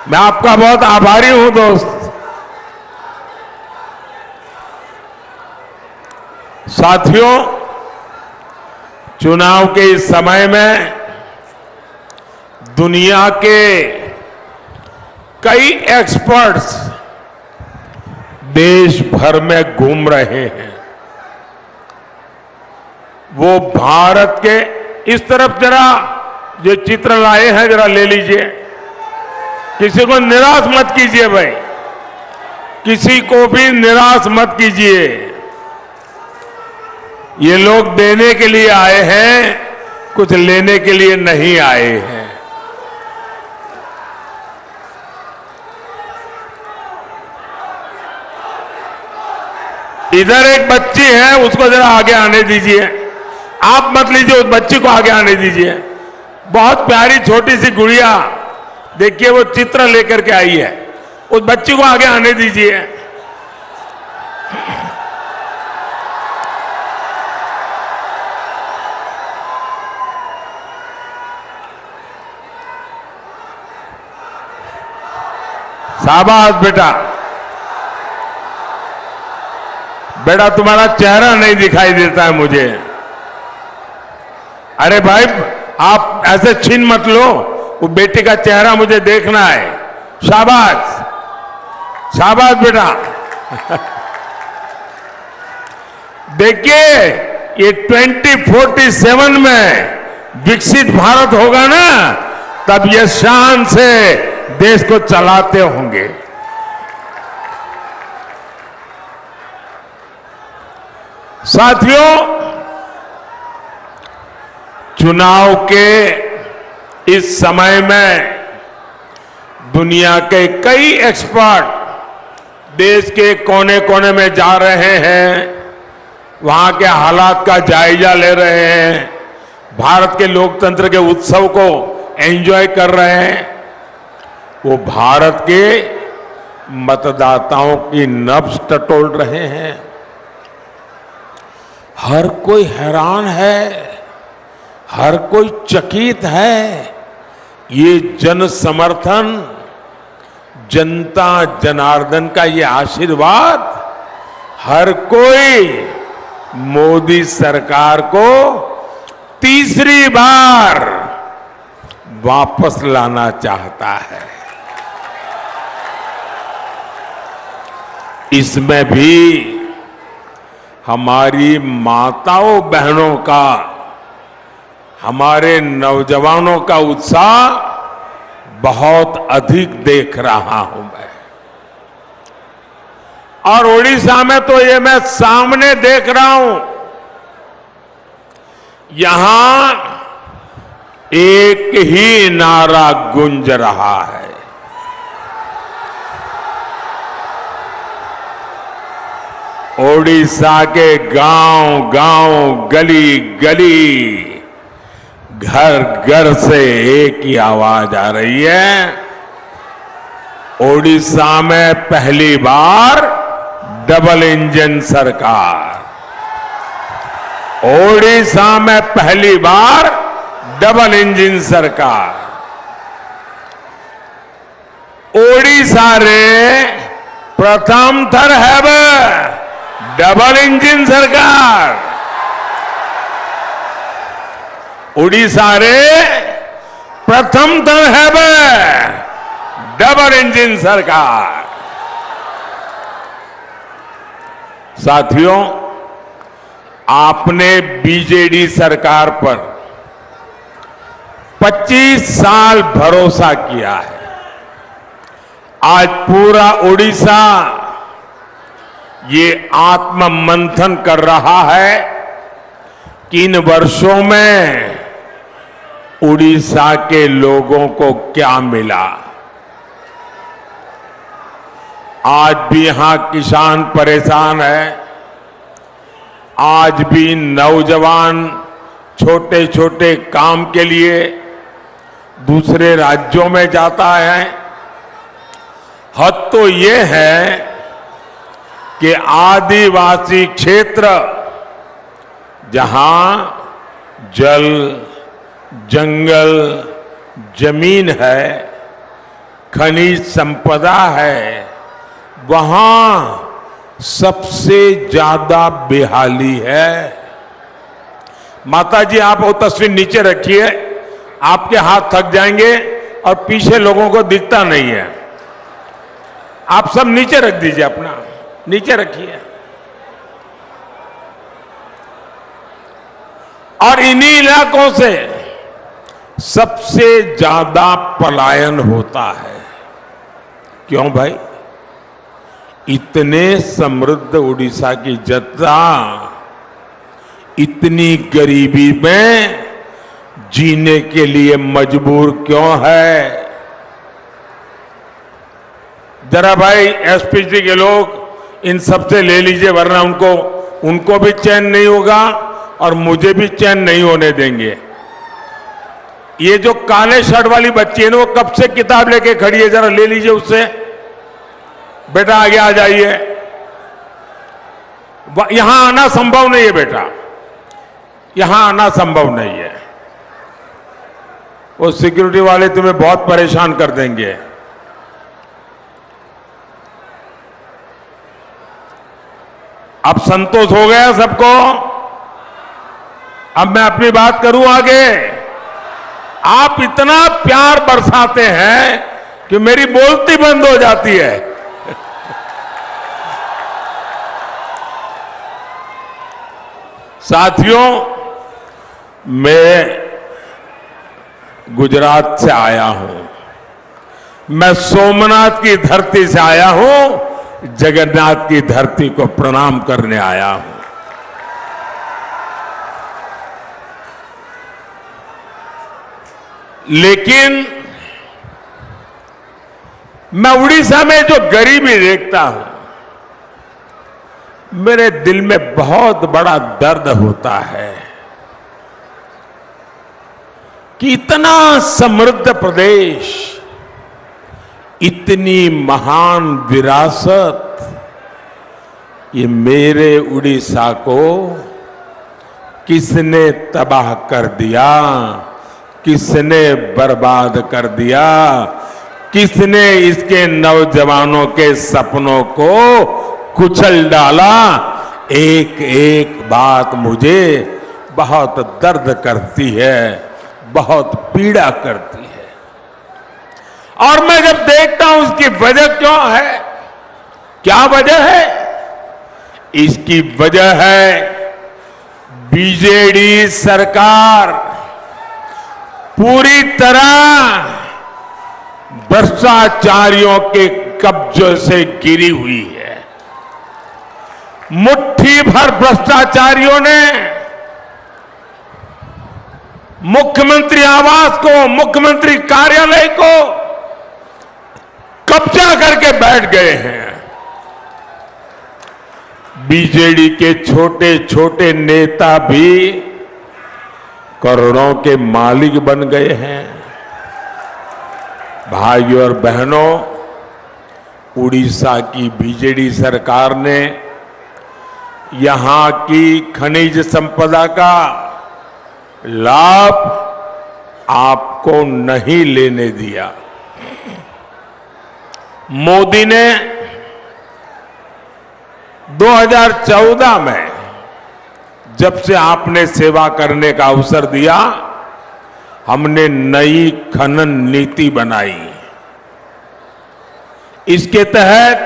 मैं आपका बहुत आभारी हूं दोस्त। साथियों, चुनाव के इस समय में दुनिया के कई एक्सपर्ट्स देश भर में घूम रहे हैं। वो भारत के इस तरफ जरा जो चित्र लाए हैं जरा ले लीजिए। किसी को निराश मत कीजिए भाई, किसी को भी निराश मत कीजिए। ये लोग देने के लिए आए हैं, कुछ लेने के लिए नहीं आए हैं। इधर एक बच्ची है, उसको जरा आगे आने दीजिए। आप मत लीजिए, उस बच्ची को आगे आने दीजिए। बहुत प्यारी छोटी सी गुड़िया, देखिए वो चित्र लेकर के आई है। उस बच्ची को आगे आने दीजिए। शाबाश बेटा। बेटा तुम्हारा चेहरा नहीं दिखाई देता है मुझे। अरे भाई आप ऐसे छीन मत लो, वो बेटी का चेहरा मुझे देखना है। शाबाश शाबाश बेटा। देखिए ये 2047 में विकसित भारत होगा ना, तब ये शान से देश को चलाते होंगे। साथियों, चुनाव के इस समय में दुनिया के कई एक्सपर्ट देश के कोने कोने में जा रहे हैं, वहां के हालात का जायजा ले रहे हैं, भारत के लोकतंत्र के उत्सव को एंजॉय कर रहे हैं। वो भारत के मतदाताओं की नब्ज टटोल रहे हैं। हर कोई हैरान है, हर कोई चकित है। ये जन समर्थन, जनता जनार्दन का ये आशीर्वाद हर कोई मोदी सरकार को तीसरी बार वापस लाना चाहता है। इसमें भी हमारी माताओं बहनों का, हमारे नौजवानों का उत्साह बहुत अधिक देख रहा हूं मैं। और ओडिशा में तो ये मैं सामने देख रहा हूं, यहां एक ही नारा गूंज रहा है। ओडिशा के गांव गांव, गली गली, घर घर से एक ही आवाज आ रही है। ओडिशा में पहली बार डबल इंजन सरकार। ओडिशा में पहली बार डबल इंजन सरकार। ओडिशा रे प्रथम थर है डबल इंजन सरकार। ओडिशा रे प्रथम थर है डबल इंजन सरकार। साथियों, आपने बीजेडी सरकार पर 25 साल भरोसा किया है। आज पूरा ओडिशा ये आत्म मंथन कर रहा है कि इन वर्षों में उड़ीसा के लोगों को क्या मिला। आज भी यहां किसान परेशान है, आज भी नौजवान छोटे छोटे काम के लिए दूसरे राज्यों में जाता है। हद तो ये है कि आदिवासी क्षेत्र जहां जल, जंगल, जमीन है, खनिज संपदा है, वहां सबसे ज्यादा बेहाली है। माता जी, आप वो तस्वीर नीचे रखिए, आपके हाथ थक जाएंगे और पीछे लोगों को दिखता नहीं है। आप सब नीचे रख दीजिए, अपना नीचे रखिए। और इन्हीं इलाकों से सबसे ज्यादा पलायन होता है। क्यों भाई? इतने समृद्ध उड़ीसा की जनता इतनी गरीबी में जीने के लिए मजबूर क्यों है? जरा भाई एसपीजी के लोग इन सबसे ले लीजिए, वरना उनको भी चैन नहीं होगा और मुझे भी चैन नहीं होने देंगे। ये जो काले शर्ट वाली बच्ची है ना, वो कब से किताब लेके खड़ी है, जरा ले लीजिए उससे। बेटा आगे आ जाइए, यहां आना संभव नहीं है बेटा, यहां आना संभव नहीं है। वो सिक्योरिटी वाले तुम्हें बहुत परेशान कर देंगे। अब संतोष हो गया सबको? अब मैं अपनी बात करूं आगे। आप इतना प्यार बरसाते हैं कि मेरी बोलती बंद हो जाती है। साथियों, मैं गुजरात से आया हूं, मैं सोमनाथ की धरती से आया हूं, जगन्नाथ की धरती को प्रणाम करने आया हूं। लेकिन मैं उड़ीसा में जो गरीबी देखता हूं, मेरे दिल में बहुत बड़ा दर्द होता है कि इतना समृद्ध प्रदेश, इतनी महान विरासत, ये मेरे उड़ीसा को किसने तबाह कर दिया, किसने बर्बाद कर दिया, किसने इसके नौजवानों के सपनों को कुचल डाला। एक एक बात मुझे बहुत दर्द करती है, बहुत पीड़ा करती है। और मैं जब देखता हूं इसकी वजह क्यों है, क्या वजह है? इसकी वजह है बीजेडी सरकार पूरी तरह भ्रष्टाचारियों के कब्जे से गिरी हुई है। मुट्ठी भर भ्रष्टाचारियों ने मुख्यमंत्री आवास को, मुख्यमंत्री कार्यालय को कब्जा करके बैठ गए हैं। बीजेडी के छोटे छोटे नेता भी करोड़ों के मालिक बन गए हैं। भाइयों और बहनों, उड़ीसा की बीजेडी सरकार ने यहां की खनिज संपदा का लाभ आपको नहीं लेने दिया। मोदी ने 2014 में जब से आपने सेवा करने का अवसर दिया, हमने नई खनन नीति बनाई। इसके तहत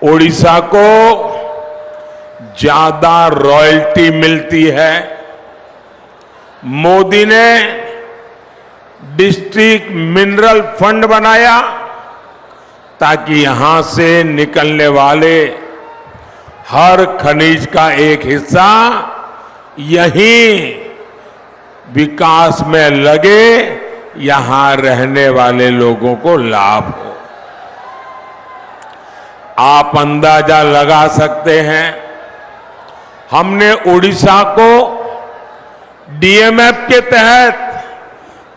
ओडिशा को ज्यादा रॉयल्टी मिलती है। मोदी ने डिस्ट्रिक्ट मिनरल फंड बनाया ताकि यहां से निकलने वाले हर खनिज का एक हिस्सा यहीं विकास में लगे, यहां रहने वाले लोगों को लाभ हो। आप अंदाजा लगा सकते हैं, हमने उड़ीसा को डीएमएफ के तहत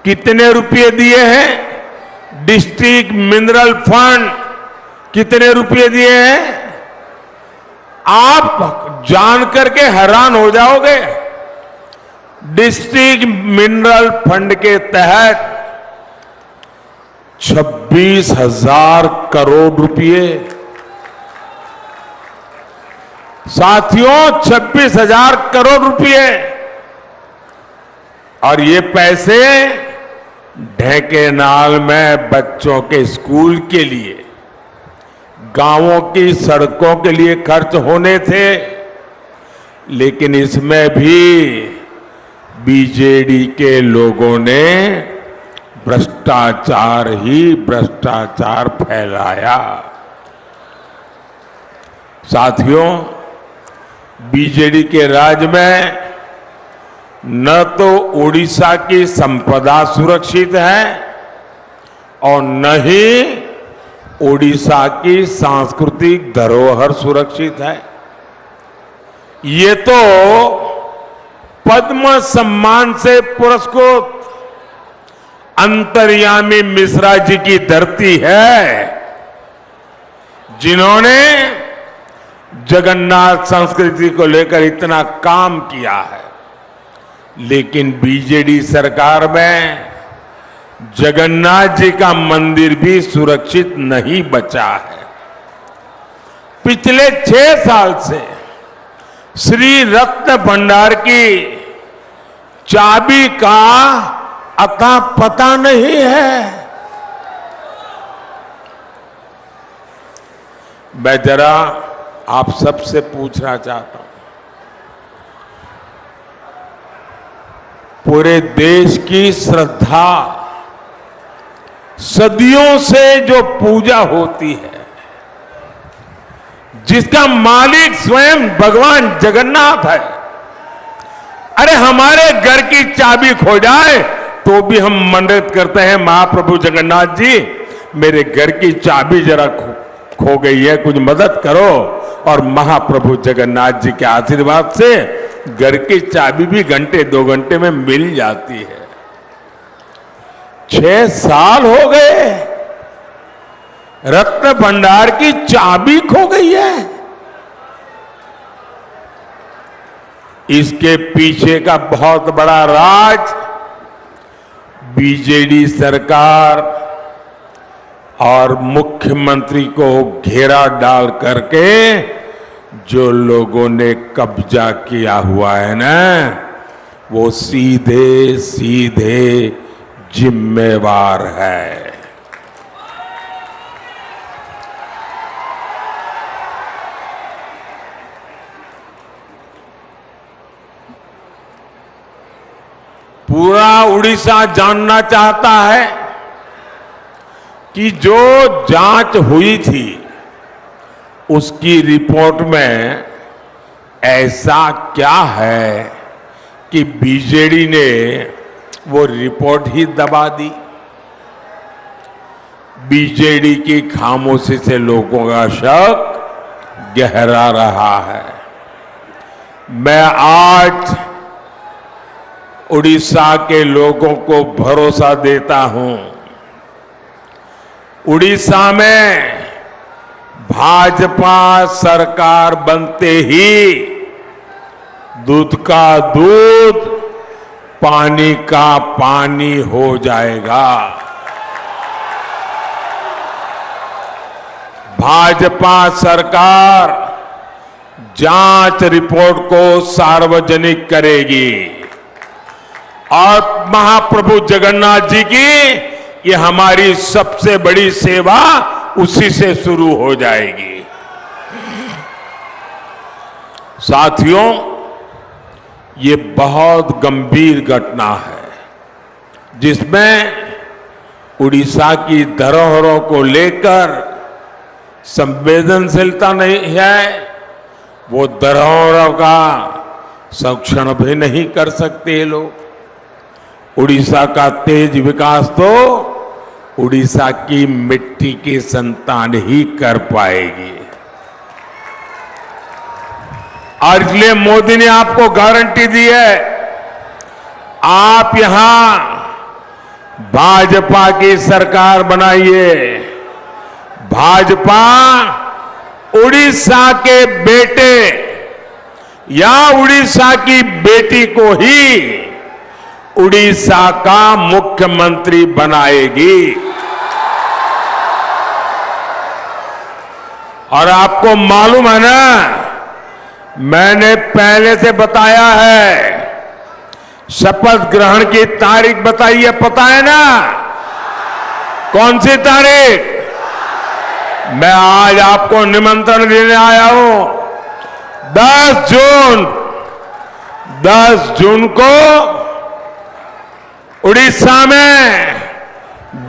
कितने रुपए दिए हैं? डिस्ट्रिक्ट मिनरल फंड कितने रुपए दिए हैं? आप जान करके हैरान हो जाओगे। डिस्ट्रिक्ट मिनरल फंड के तहत 26,000 करोड़ रुपए। साथियों, 26,000 करोड़ रुपए। और ये पैसे ढेंकेनाल में बच्चों के स्कूल के लिए, गांवों की सड़कों के लिए खर्च होने थे, लेकिन इसमें भी बीजेडी के लोगों ने भ्रष्टाचार ही भ्रष्टाचार फैलाया। साथियों, बीजेडी के राज में न तो उड़ीसा की संपदा सुरक्षित है और न ही उड़ीसा की सांस्कृतिक धरोहर सुरक्षित है। ये तो पद्म सम्मान से पुरस्कृत अंतर्यामी मिश्रा जी की धरती है, जिन्होंने जगन्नाथ संस्कृति को लेकर इतना काम किया है। लेकिन बीजेडी सरकार में जगन्नाथ जी का मंदिर भी सुरक्षित नहीं बचा है। पिछले 6 साल से श्री रत्न भंडार की चाबी का अता पता नहीं है। मैं जरा आप सबसे पूछना चाहता हूं, पूरे देश की श्रद्धा, सदियों से जो पूजा होती है, जिसका मालिक स्वयं भगवान जगन्नाथ है, अरे हमारे घर की चाबी खो जाए तो भी हम मन्नत करते हैं, महाप्रभु जगन्नाथ जी मेरे घर की चाबी जरा खो गई है, कुछ मदद करो। और महाप्रभु जगन्नाथ जी के आशीर्वाद से घर की चाबी भी घंटे 2 घंटे में मिल जाती है। 6 साल हो गए, रत्न भंडार की चाबी खो गई है। इसके पीछे का बहुत बड़ा राज बीजेडी सरकार और मुख्यमंत्री को घेरा डाल करके जो लोगों ने कब्जा किया हुआ है ना, वो सीधे सीधे जिम्मेवार है। पूरा उड़ीसा जानना चाहता है कि जो जांच हुई थी उसकी रिपोर्ट में ऐसा क्या है कि बीजेडी ने वो रिपोर्ट ही दबा दी। बीजेडी की खामोशी से लोगों का शक गहरा रहा है। मैं आज उड़ीसा के लोगों को भरोसा देता हूं, उड़ीसा में भाजपा सरकार बनते ही दूध का दूध, पानी का पानी हो जाएगा। भाजपा सरकार जांच रिपोर्ट को सार्वजनिक करेगी और महाप्रभु जगन्नाथ जी की ये हमारी सबसे बड़ी सेवा उसी से शुरू हो जाएगी। साथियों, ये बहुत गंभीर घटना है जिसमें उड़ीसा की धरोहरों को लेकर संवेदनशीलता नहीं है। वो धरोहरों का संरक्षण भी नहीं कर सकते ये लोग। उड़ीसा का तेज विकास तो उड़ीसा की मिट्टी की संतान ही कर पाएगी। और इसलिए मोदी ने आपको गारंटी दी है, आप यहां भाजपा की सरकार बनाइए। भाजपा उड़ीसा के बेटे या उड़ीसा की बेटी को ही उड़ीसा का मुख्यमंत्री बनाएगी। और आपको मालूम है ना, मैंने पहले से बताया है, शपथ ग्रहण की तारीख बताई है, पता है ना? कौन सी तारीख? मैं आज आपको निमंत्रण देने आया हूं। 10 जून को उड़ीसा में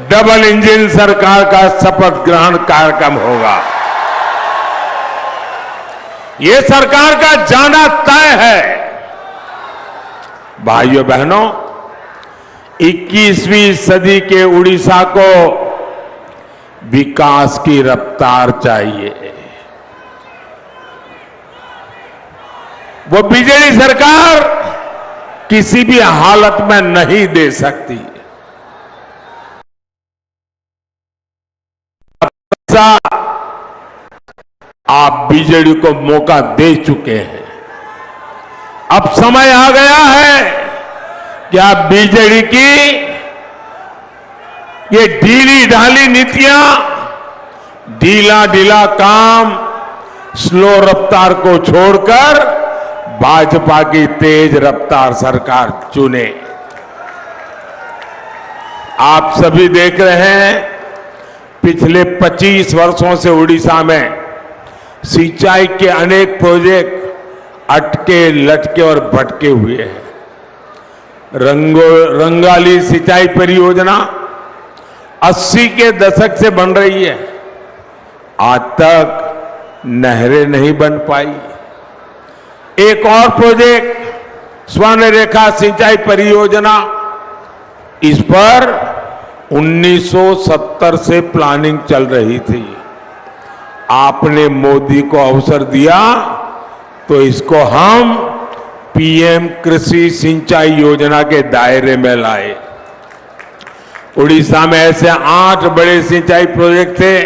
डबल इंजन सरकार का शपथ ग्रहण कार्यक्रम होगा। ये सरकार का जाना तय है। भाइयों बहनों, 21वीं सदी के उड़ीसा को विकास की रफ्तार चाहिए। वो बीजेपी सरकार किसी भी हालत में नहीं दे सकती। आप बीजेडी को मौका दे चुके हैं। अब समय आ गया है कि आप बीजेडी की ये ढीली ढाली नीतियां, ढीला ढीला काम, स्लो रफ्तार को छोड़कर भाजपा की तेज रफ्तार सरकार चुने। आप सभी देख रहे हैं, पिछले 25 वर्षों से उड़ीसा में सिंचाई के अनेक प्रोजेक्ट अटके लटके और भटके हुए हैं। रंगाली सिंचाई परियोजना 80 के दशक से बन रही है, आज तक नहरें नहीं बन पाई। एक और प्रोजेक्ट स्वर्ण रेखा सिंचाई परियोजना, इस पर 1970 से प्लानिंग चल रही थी। आपने मोदी को अवसर दिया तो इसको हम पीएम कृषि सिंचाई योजना के दायरे में लाए। उड़ीसा में ऐसे 8 बड़े सिंचाई प्रोजेक्ट थे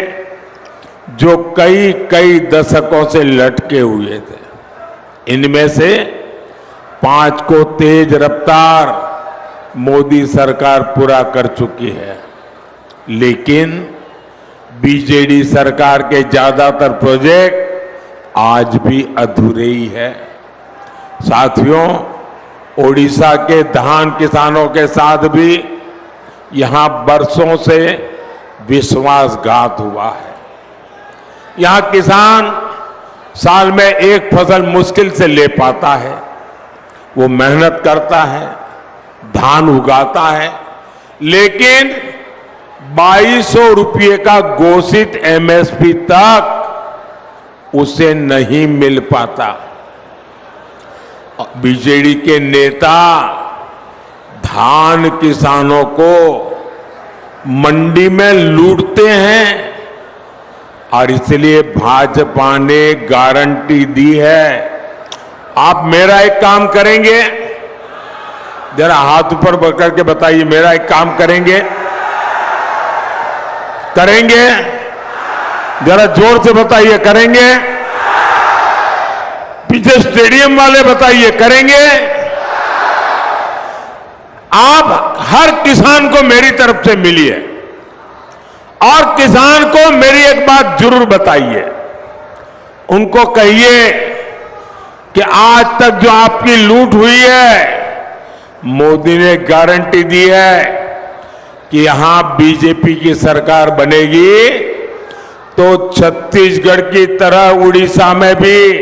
जो कई दशकों से लटके हुए थे। इनमें से 5 को तेज रफ्तार मोदी सरकार पूरा कर चुकी है, लेकिन बीजेडी सरकार के ज्यादातर प्रोजेक्ट आज भी अधूरे ही है। साथियों, ओडिशा के धान किसानों के साथ भी यहां बरसों से विश्वासघात हुआ है। यहां किसान साल में एक फसल मुश्किल से ले पाता है। वो मेहनत करता है, धान उगाता है, लेकिन 2200 रुपये का घोषित एमएसपी तक उसे नहीं मिल पाता। बीजेडी के नेता धान किसानों को मंडी में लूटते हैं और इसलिए भाजपा ने गारंटी दी है। आप मेरा एक काम करेंगे, जरा हाथ ऊपर पकड़ के बताइए, मेरा एक काम करेंगे? करेंगे? जरा जोर से बताइए, करेंगे? पीछे स्टेडियम वाले बताइए, करेंगे? आप हर किसान को मेरी तरफ से मिलिए और किसान को मेरी एक बात जरूर बताइए। उनको कहिए कि आज तक जो आपकी लूट हुई है, मोदी ने गारंटी दी है कि यहां बीजेपी की सरकार बनेगी तो छत्तीसगढ़ की तरह उड़ीसा में भी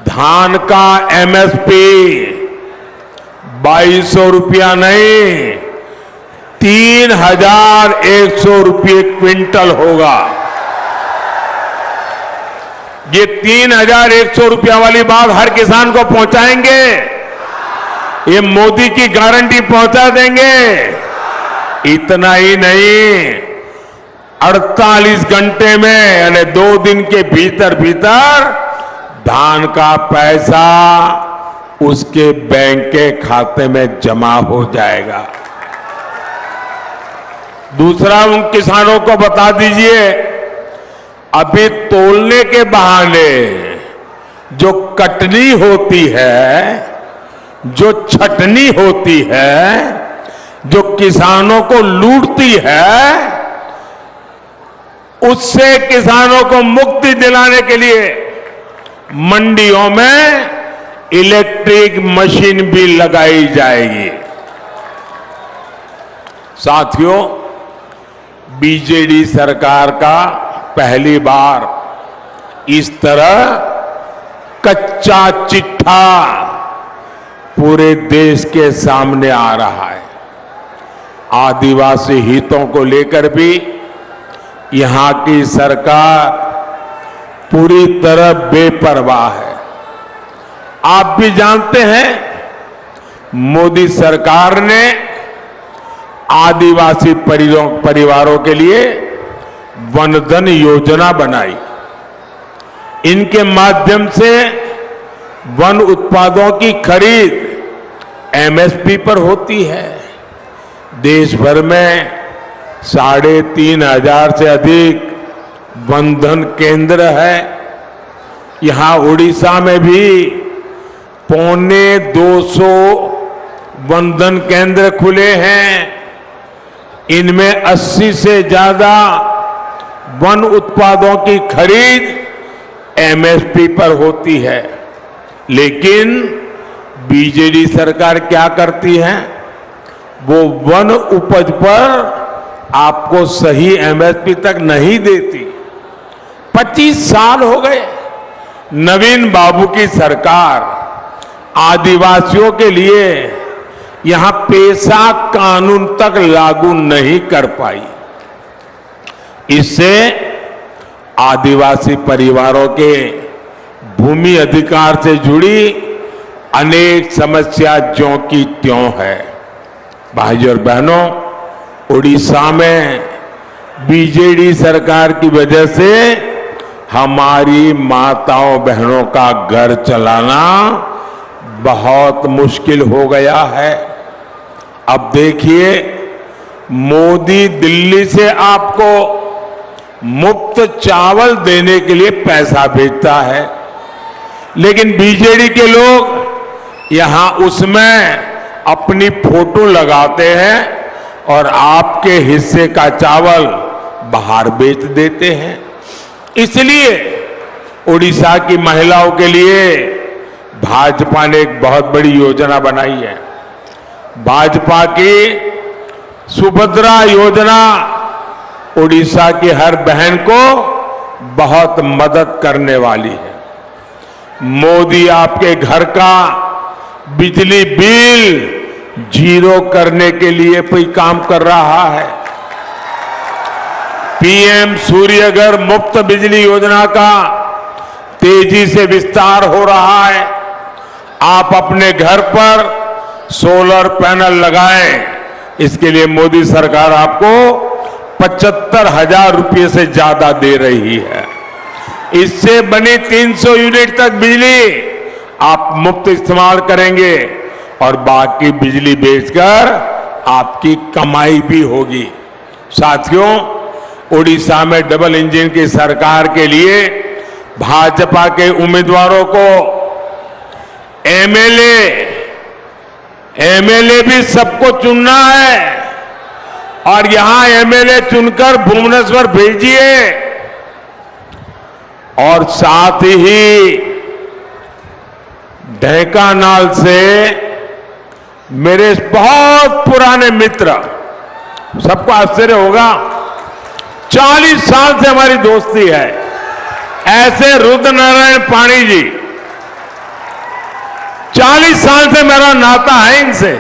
धान का एमएसपी 2200 रुपया नहीं, 3100 रुपये क्विंटल होगा। ये 3100 रुपया वाली बात हर किसान को पहुंचाएंगे। ये मोदी की गारंटी पहुंचा देंगे। इतना ही नहीं, 48 घंटे में यानी 2 दिन के भीतर भीतर धान का पैसा उसके बैंक के खाते में जमा हो जाएगा। दूसरा, उन किसानों को बता दीजिए, अभी तोलने के बहाने जो कटनी होती है, जो छटनी होती है, जो किसानों को लूटती है, उससे किसानों को मुक्ति दिलाने के लिए मंडियों में इलेक्ट्रिक मशीन भी लगाई जाएगी। साथियों, बीजेडी सरकार का पहली बार इस तरह कच्चा चिट्ठा पूरे देश के सामने आ रहा है। आदिवासी हितों को लेकर भी यहां की सरकार पूरी तरह बेपरवाह है। आप भी जानते हैं, मोदी सरकार ने आदिवासी परिवारों के लिए वन धन योजना बनाई। इनके माध्यम से वन उत्पादों की खरीद एमएसपी पर होती है। देश भर में 3,500 से अधिक वन धन केंद्र है। यहां उड़ीसा में भी 250 वन धन केंद्र खुले हैं। इनमें 80 से ज्यादा वन उत्पादों की खरीद एमएसपी पर होती है। लेकिन बीजेडी सरकार क्या करती है, वो वन उपज पर आपको सही एमएसपी तक नहीं देती। 25 साल हो गए नवीन बाबू की सरकार आदिवासियों के लिए यहां पेशा कानून तक लागू नहीं कर पाई। इससे आदिवासी परिवारों के भूमि अधिकार से जुड़ी अनेक समस्या ज्यों की त्यों है। भाइयों और बहनों, उड़ीसा में बीजेडी सरकार की वजह से हमारी माताओं बहनों का घर चलाना बहुत मुश्किल हो गया है। अब देखिए, मोदी दिल्ली से आपको मुफ्त चावल देने के लिए पैसा भेजता है, लेकिन बीजेडी के लोग यहां उसमें अपनी फोटो लगाते हैं और आपके हिस्से का चावल बाहर बेच देते हैं। इसलिए उड़ीसा की महिलाओं के लिए भाजपा ने एक बहुत बड़ी योजना बनाई है। भाजपा की सुभद्रा योजना उड़ीसा की हर बहन को बहुत मदद करने वाली है। मोदी आपके घर का बिजली बिल 0 करने के लिए कोई काम कर रहा है। पीएम सूर्यघर मुफ्त बिजली योजना का तेजी से विस्तार हो रहा है। आप अपने घर पर सोलर पैनल लगाएं, इसके लिए मोदी सरकार आपको 75,000 रुपये से ज्यादा दे रही है। इससे बनी 300 यूनिट तक बिजली आप मुफ्त इस्तेमाल करेंगे और बाकी बिजली बेचकर आपकी कमाई भी होगी। साथियों, उड़ीसा में डबल इंजन की सरकार के लिए भाजपा के उम्मीदवारों को एमएलए भी सबको चुनना है और यहां एमएलए चुनकर भुवनेश्वर भेजिए। और साथ ही ढेंकानाल से मेरे बहुत पुराने मित्र, सबको आश्चर्य होगा, 40 साल से हमारी दोस्ती है, ऐसे रुद्रनारायण पाणी जी, 40 साल से मेरा नाता है इनसे।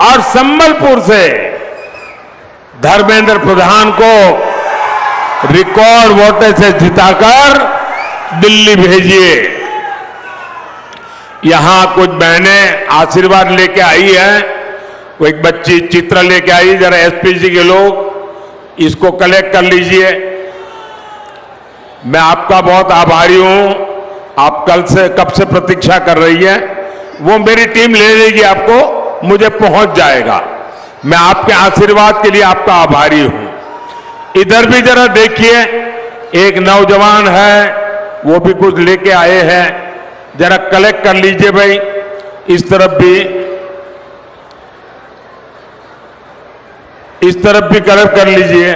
और संबलपुर से धर्मेंद्र प्रधान को रिकॉर्ड वोट से जिताकर दिल्ली भेजिए। यहां कुछ बहनें आशीर्वाद लेके आई हैं। वो एक बच्ची चित्र लेके आई, जरा एसपीजी के लोग इसको कलेक्ट कर लीजिए। मैं आपका बहुत आभारी हूं। आप कब से प्रतीक्षा कर रही है, वो मेरी टीम ले लेगी, आपको मुझे पहुंच जाएगा। मैं आपके आशीर्वाद के लिए आपका आभारी हूं। इधर भी जरा देखिए, एक नौजवान है, वो भी कुछ लेके आए हैं, जरा कलेक्ट कर लीजिए भाई। इस तरफ भी कलेक्ट कर लीजिए।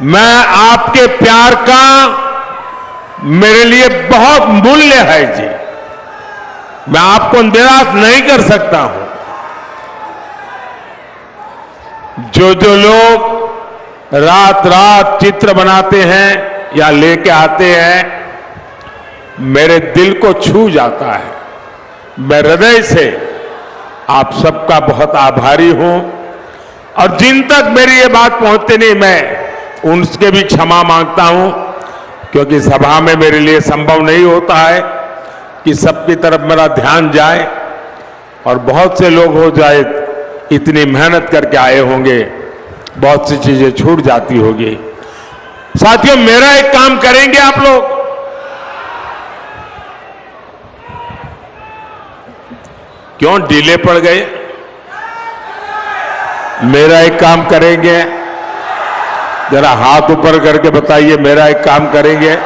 मैं आपके प्यार का मेरे लिए बहुत मूल्य है जी। मैं आपको निराश नहीं कर सकता हूं। जो जो लोग रात रात चित्र बनाते हैं या लेके आते हैं, मेरे दिल को छू जाता है। मैं हृदय से आप सबका बहुत आभारी हूं। और जिन तक मेरी ये बात पहुंचती नहीं, मैं उनसे भी क्षमा मांगता हूं, क्योंकि सभा में मेरे लिए संभव नहीं होता है कि सबकी तरफ मेरा ध्यान जाए। और बहुत से लोग हो जाए, इतनी मेहनत करके आए होंगे, बहुत सी चीजें छूट जाती होगी। साथियों, मेरा एक काम करेंगे आप लोग? क्यों ढीले पड़ गए? मेरा एक काम करेंगे? जरा हाथ ऊपर करके बताइए, मेरा एक काम करेंगे?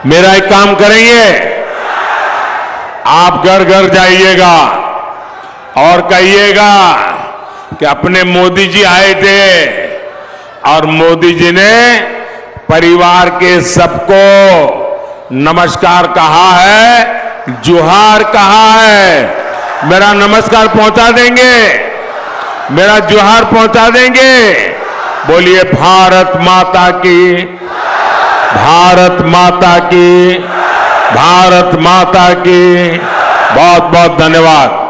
मेरा एक काम करेंगे? आप घर घर जाइएगा और कहिएगा कि अपने मोदी जी आए थे और मोदी जी ने परिवार के सबको नमस्कार कहा है, जुहार कहा है। मेरा नमस्कार पहुंचा देंगे? मेरा जुहार पहुंचा देंगे? बोलिए भारत माता की, भारत माता की, भारत माता की। बहुत बहुत धन्यवाद।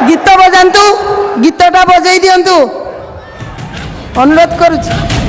गीत बजातु, गीतटा बजाई दिंतु, अनुरोध करुछि।